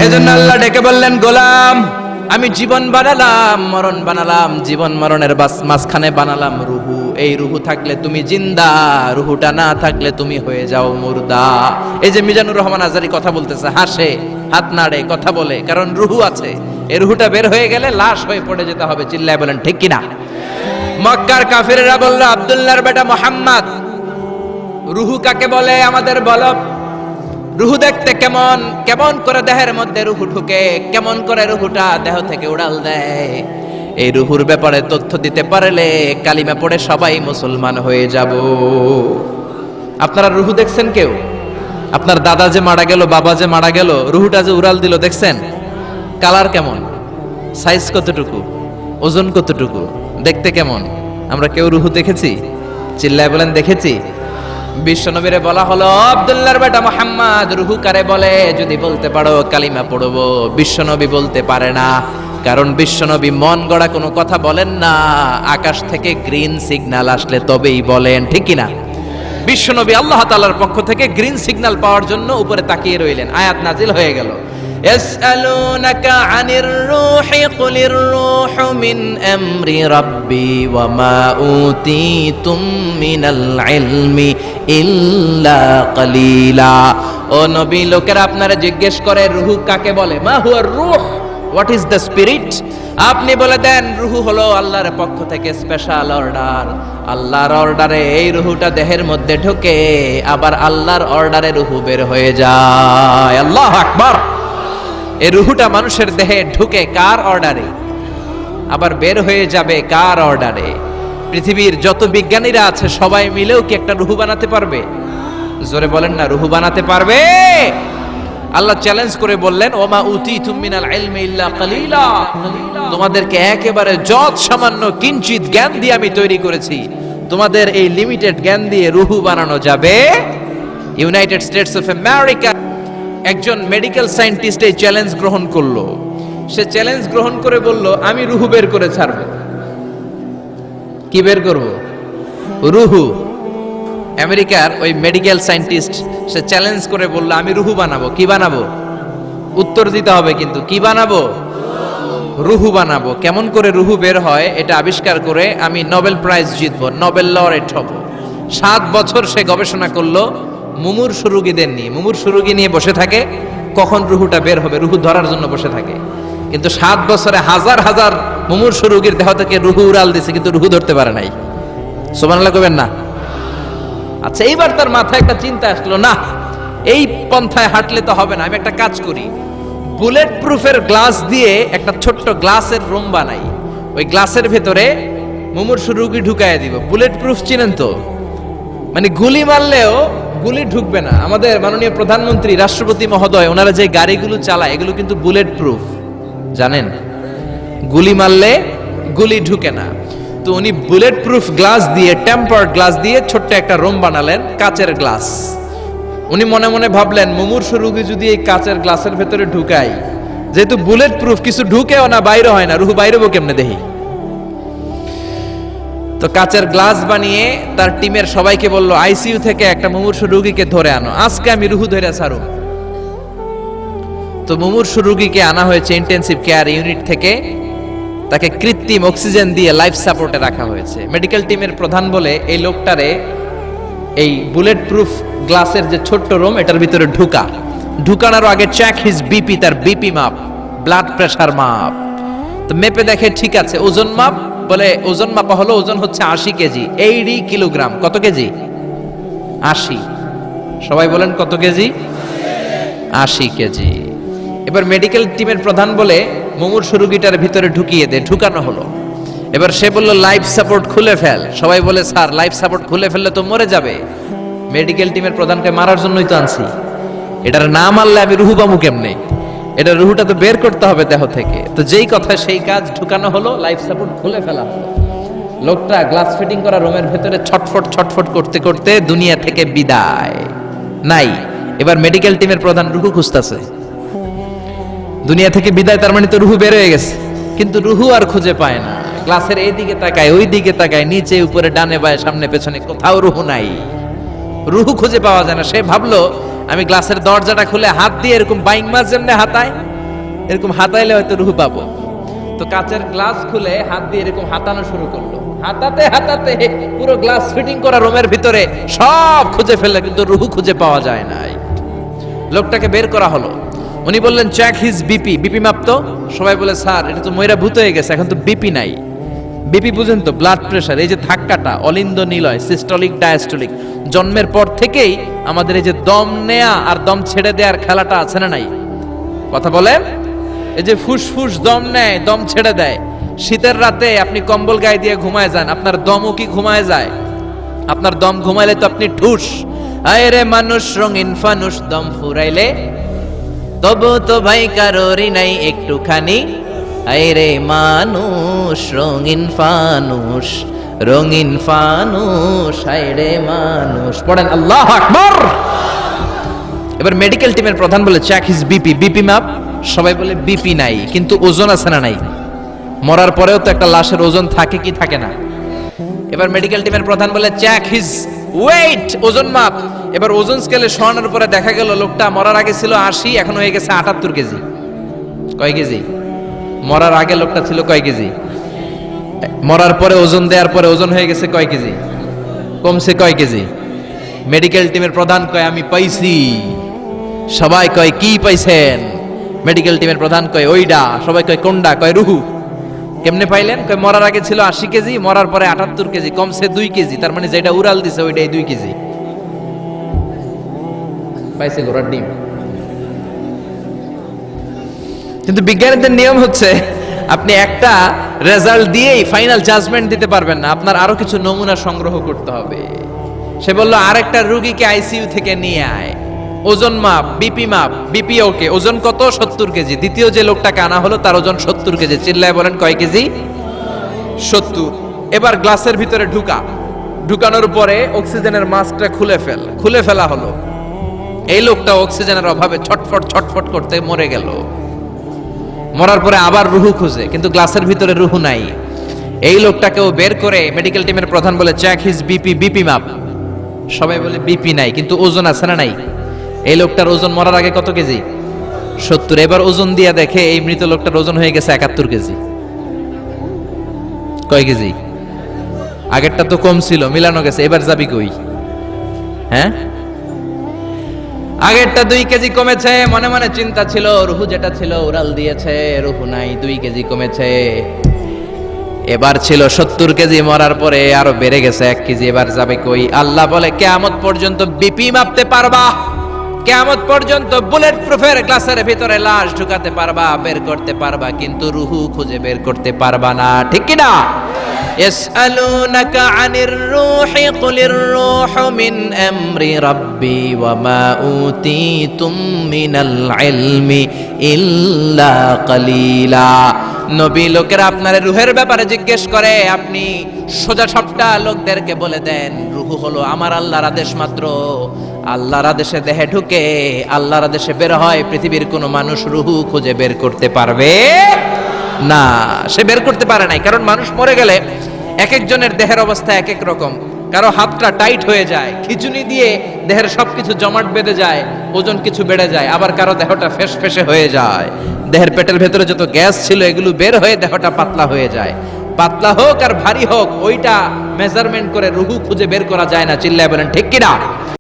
এজন্য আল্লাহ ডেকে বললেন, গোলাম আমি জীবন বানালাম, মরণ বানালাম, জীবন মরণের মাঝখানে বানালাম রুহু। এই রুহু থাকলে তুমি জিন্দা, রুহুটা না থাকলে তুমি হয়ে যাও মুর্দা। এই যে মিজানুর রহমান আজারি কথা বলতেছে, হাসে, হাত নাড়ে, কথা বলে, কারণ রুহু আছে। এই রুহুটা বের হয়ে গেলে লাশ হয়ে পড়ে যেতে হবে। চিল্লায় বলেন ঠিক কিনা? মক্কার কাফিররা বলল, আব্দুল্লাহর বেটা মুহাম্মদ, রুহু কাকে বলে আমাদের বলো। রুহু দেখতে কেমন, কেমন করে দেহের মধ্যে রুহু ঢুকে, কেমন করে রুহুটা দেহ থেকে উড়াল দেয়। এই রুহুর ব্যাপারে তথ্য দিতে পারলে কালিমা পড়ে সবাই মুসলমান হয়ে যাব। আপনারা রুহু দেখছেন কেউ? আপনার দাদা যে মারা গেল, বাবা যে মারা গেল, রুহুটা যে উড়াল দিল, দেখছেন? কালার কেমন, সাইজ কতটুকু, ওজন কতটুকু, দেখতে কেমন? আমরা কেউ রুহু দেখেছি? চিল্লায় বলেন দেখেছি। বিশ্বনবীরে বলা হলো, আব্দুল্লাহর বেটা মুহাম্মদ, রুহু কারে বলে যদি বলতে পারো কালিমা পড়বো। বিশ্বনবী বলতে পারে না, কারণ বিশ্বনবী মন গড়া কোনো কথা বলেন না। আকাশ থেকে গ্রিন সিগন্যাল আসলে তবেই বলেন, ঠিক কিনা? বিশ্বনবী আল্লাহ তাআলার পক্ষ থেকে গ্রিন সিগন্যাল পাওয়ার জন্য উপরে তাকিয়ে রইলেন, আয়াত নাজিল হয়ে গেল। ইয়াসআলুনাকা আনির রূহি কুলির রূহু মিন আমরি রাব্বি ওয়া মা উতীতুম মিনাল ইলমি ইল্লা কালিলা। ও নবী, লোকেরা আপনারা জিজ্ঞেস করে রূহ কাকে বলে। মা হুয়ার রূহ, হোয়াট ইজ দ্য স্পিরিট? আপনি বলে দেন রূহ হলো আল্লাহর পক্ষ থেকে স্পেশাল অর্ডার। আল্লাহর অর্ডারে এই রূহটা দেহের মধ্যে ঢোকে, আবার আল্লাহর অর্ডারে রূহ বের হয়ে যায়। আল্লাহু আকবার। এই রূহটা মানুষের দেহে ঢুকে কার অর্ডারে, আবার বের হয়ে যাবে কার অর্ডারে? পৃথিবীর যত বিজ্ঞানীরা আছে সবাই মিলেও কি একটা রূহ বানাতে পারবে? জোরে বলেন না, রূহ বানাতে পারবে? আল্লাহ চ্যালেঞ্জ করে বললেন, ওমা উতীতুম মিনাল ইলমি ইল্লা কালিলা। তোমাদেরকে একেবারে যত সামান্য কিঞ্চিত জ্ঞান দিয়ে আমি তৈরি করেছি, তোমাদের এই লিমিটেড জ্ঞান দিয়ে রূহ বানানো যাবে? ইউনাইটেড স্টেটস অফ আমেরিকা একজন মেডিকেল সায়েন্টিস্ট এই চ্যালেঞ্জ গ্রহণ করলো। সে চ্যালেঞ্জ গ্রহণ করে বলল, আমি রুহু বের করে ছাড়ব। কি বের করব? রুহু। আমেরিকার ওই মেডিকেল সায়েন্টিস্ট সে চ্যালেঞ্জ করে বলল, আমি রুহু বানাবো। কি বানাবো? উত্তর দিতে হবে কিন্তু, কি বানাবো? রুহু বানাবো। কেমন করে রুহু বের হয় এটা আবিষ্কার করে আমি নোবেল প্রাইজ জিতবো, নোবেল লরেট হব। 7 বছর সে গবেষণা করলো মুমূর্ষু রোগীদের নিয়ে। মুমূর্ষু রোগী নিয়ে বসে থাকে, কখন রুহুটা বের হবে, রুহু ধরার জন্য বসে থাকে। কিন্তু 7 বছরে হাজার হাজার মুমূর্ষু রোগীর দেহ থেকে রুহু উড়াল দিছে, কিন্তু রুহু ধরতে পারে নাই। সুবহানাল্লাহ কইবেন না? আচ্ছা, এইবার তার মাথায় একটা চিন্তা আসলো, না এই পন্থায় হাঁটলে তো হবে না, আমি একটা কাজ করি। বুলেট প্রুফের গ্লাস দিয়ে একটা ছোট্ট গ্লাসের রুম বানাই, ওই গ্লাসের ভেতরে মুমূর্ষু রোগী ঢুকায় দিব। বুলেট প্রুফ চিনেন তো? মানে গুলি মারলেও গুলি ঢুকবে না। আমাদের মাননীয় প্রধানমন্ত্রী, রাষ্ট্রপতি মহোদয়, ওনারা যে গাড়িগুলো চালায় এগুলো কিন্তু বুলেট প্রুফ, জানেন? গুলি মারলে গুলি ঢুকে না। তো উনি বুলেট প্রুফ গ্লাস দিয়ে, টেম্পার্ড গ্লাস দিয়ে ছোট্ট একটা রুম বানালেন, কাচের গ্লাস। উনি মনে মনে ভাবলেন, মুমূর্ষু রোগী যদি এই কাচের গ্লাসের ভেতরে ঢুকাই, যেহেতু বুলেট প্রুফ, কিছু ঢুকেও না, বাইরে হয় না, রুহু বাইরে কেমনে দেখি। তো কাচের গ্লাস বানিয়ে তার টিমের সবাইকে বলল, আইসিইউ থেকে একটা মুমূর্ষু রোগীকে ধরে আনো, আজকে আমি রুহু ধরে ছাড়ব। তো মুমূর্ষু রোগীকে আনা হয়েছে ইন্টেনসিভ কেয়ার ইউনিট থেকে, তাকে কৃত্রিম অক্সিজেন দিয়ে লাইফ সাপোর্টে রাখা হয়েছে। মেডিকেল টিমের প্রধান বলে, এই লোকটারে এই বুলেট প্রুফ গ্লাসের যে ছোট্ট রুম, এটার ভিতরে ঢুকানোর আগে চেক হিজ বিপি, তার বিপি মাপ, ব্লাড প্রেসার মাপ। তো মেপে দেখে ঠিক আছে। ওজন মাপ, বলে ওজন মাপা হলো, ওজন হচ্ছে 80 কেজি, 80 কিলোগ্রাম। কত কেজি? 80। সবাই বলেন কত কেজি? 80 কেজি। এবার মেডিকেল টিমের প্রধান বলে, মুমূর্ষু রোগীটার ভিতরে ঢুকিয়ে দে। ঢুকানো হলো। এবার সে বলল, লাইফ সাপোর্ট খুলে ফেল। সবাই বলে, স্যার লাইফ সাপোর্ট খুলে ফেললে তো মরে যাবে। মেডিকেল টিমের প্রধানকে মারার জন্যই তো আনছি, এটার না মারলে আমি রুহু পাবো কেমনে? এটা রুহুটা তো বের করতে হবে দেহ থেকে। তো যেই কথা সেই কাজ, ঢুকানো হলো, লাইফ সাপোর্ট খুলে ফেলা হলো। লোকটা গ্লাস ফিটিং করা রুমের ভেতরে ছটফট ছটফট করতে করতে দুনিয়া থেকে বিদায় নাই। এবার মেডিকেল টিমের প্রধান রুহু খুঁজতেছে, দুনিয়া থেকে বিদায়, তার মানে তো রুহু বের হয়ে গেছে, কিন্তু রুহু আর খুঁজে পায় না। গ্লাসের এই দিকে তাকায়, ওই দিকে তাকায়, নিচে উপরে ডানে বায়ে সামনে পেছনে, কোথাও রুহু নাই। রুহু খুঁজে পাওয়া যায় না। সে ভাবলো, আমি গ্লাসের দরজাটা খুলে হাত দিয়ে এরকম বাইং মাছ যেমনে হাতায়, এরকম হাতাইলে হয়তো রুহু পাবো। তো কাচের গ্লাস খুলে হাত দিয়ে এরকম হাতানো শুরু করলো, হাতাতে হাতাতে পুরো গ্লাস ফিটিং করা রুমের ভিতরে সব খুঁজে ফেললে, কিন্তু রুহু খুঁজে পাওয়া যায় নাই। লোকটাকে বের করা হলো। উনি বললেন চেক হিজ বিপি, বিপি মাপতো। সবাই বলে স্যার এটা তো ময়রা ভূত হয়ে গেছে, এখন তো বিপি নাই। বিপি বুঝেন তো, ব্লাড প্রেশার। এই যে ধাক্কাটা অলিন্দ নিলয়, সিস্টোলিক ডায়াস্টোলিক, জন্মের পর থেকেই আমাদের এই যে দম নেয়া আর দম ছেড়ে দেওয়ার খেলাটা আছে না নাই? কথা বলেন। এই যে ফুসফুস দম নেয়, দম ছেড়ে দেয়। শীতের রাতে আপনি কম্বল গায়ে দিয়ে ঘুমায় যান, আপনার দমও কি ঘুমায় যায়? আপনার দম ঘুমাইলে তো আপনি ঠুস। আয় রে মানুষ রঙিন ফানুস, দম ফুরাইলে তবু তো ভাই কারোরই নাই একটুখানি। আয় রে মানুষ রঙিন ফানুস, রঙিন ফানুস, আয় রে মানুষ। পড়েন আল্লাহু আকবার। এবার মেডিকেল টিমের প্রধান বলে চেক হিজ বিপি, বিপি মাপ। সবাই বলে বিপি নাই, কিন্তু ওজন আছে না নাই? মরার পরেও তো একটা লাশের ওজন থাকে কি থাকে না? এবার মেডিকেল টিমের প্রধান বলে চেক হিজ ওয়েট, ওজন মাপ। এবার ওজন স্কেলে শোয়ানোর পরে দেখা গেল লোকটা মরার আগে ছিল 80, এখন হয়ে গেছে 78 কেজি। কয় কেজি? মরার আগে লোকটা ছিল কয় কেজি? মরার পরে ওজন দেওয়ার পরে ওজন হয়ে গেছে কয় কেজি? কমছে কয় কেজি? মেডিকেল টিমের প্রধান কয় আমি পাইছি। সবাই কয় কি পাইছেন? মেডিকেল টিমের প্রধান কয় ওইডা। সবাই কয় কোনডা? কয় রুহু। কেমনে পাইলেন? কয় মরার আগে ছিল 80 কেজি, মরার পরে 78 কেজি, কমছে 2 কেজি। তার মানে যেটা উড়াল দিছে ওইটাই 2 কেজি। পাইছে ঘোড়ার ডিম। কিন্তু বিজ্ঞানীদের নিয়ম হচ্ছে আপনি একটা রেজাল্ট দিয়েই ফাইনাল জাজমেন্ট দিতে পারবেন না, আপনার আরো কিছু নমুনা সংগ্রহ করতে হবে। সে বলল আরেকটা রোগীকে আইসিইউ থেকে নিয়ে আয়, ওজন মাপ, বিপি মাপ। বিপি ওকে, ওজন কত? 70 কেজি। দ্বিতীয় যে লোকটাকে আনা হলো তার ওজন 70 কেজি। চিল্লায় বলেন কয় কেজি? 70। এবার গ্লাসের ভিতরে ঢুকানোর পরে অক্সিজেনের মাস্কটা খুলে ফেলা হলো। এই লোকটা অক্সিজেনের অভাবে ছটফট করতে মরে গেল। মরার পরে আবার রুহু খুঁজে, কিন্তু গ্লাসের ভিতরে রুহু নাই। এই লোকটাকেও বের করে মেডিকেল টিমের প্রধান বলে চেক হিজ বিপি, বিপি মাপ। সবাই বলে বিপি নাই, কিন্তু ওজন আছে না নাই? এই লোকটার ওজন মরার আগে কত কেজি? 70। এবার ওজন দিয়া দেখে এই মৃত লোকটার ওজন হয়ে গেছে 71 কেজি। কয় কেজি? আগেরটা তো কম ছিল, মিলানো গেছে। এবার যাবি কই? হ্যাঁ, আগেরটা 2 কেজি কমেছে। মনে মনে চিন্তা ছিল, রুহু যেটা ছিল উড়াল দিয়েছে, রুহু নাই, 2 কেজি কমেছে। এবার ছিল 70 কেজি, মরার পরে আরো বেড়ে গেছে 1 কেজি। এবার যাবে কই? আল্লাহ বলে কিয়ামত পর্যন্ত বিপি মাপতে পারবা, কিয়ামত পর্যন্ত বুলেট প্রুফের গ্লাসের ভিতরে লাশ ঢুকাতে পারবা, বের করতে পারবা, কিন্তু রুহু খুঁজে বের করতে পারবা না। ঠিক কি না? يسألونك عن الروح قل الروح من أمر ربي وما أوتيتم من العلم إلا قليلا। নবী লোকেরা আপনার রুহের ব্যাপারে জিজ্ঞেস করে, আপনি সোজা সবটা লোকদেরকে বলে দেন রুহু হলো আমার আল্লাহর আদেশ মাত্র। আল্লাহর আদেশে দেহে ঢুকে, আল্লাহর আদেশে বের হয়। পৃথিবীর কোনো মানুষ রুহু খুঁজে বের করতে পারবে না। সে বের করতে পারে নাই, কারণ মানুষ মরে গেলে এক একজনের দেহের অবস্থা এক এক রকম। কারো হাতটা টাইট হয়ে যায়, খিচুনি দিয়ে দেহের সবকিছু জমাট বেঁধে যায়, ওজন কিছু বেড়ে যায়। আবার কারো দেহটা ফেসফেসে হয়ে যায়, দেহের পেটের ভেতরে যত গ্যাস ছিল এগুলো বের হয়ে দেহটা পাতলা হয়ে যায়। পাতলা হোক আর ভারী হোক, ওইটা মেজারমেন্ট করে রুহু খুঁজে বের করা যায় না। চিল্লায় বলেন ঠিক কিনা?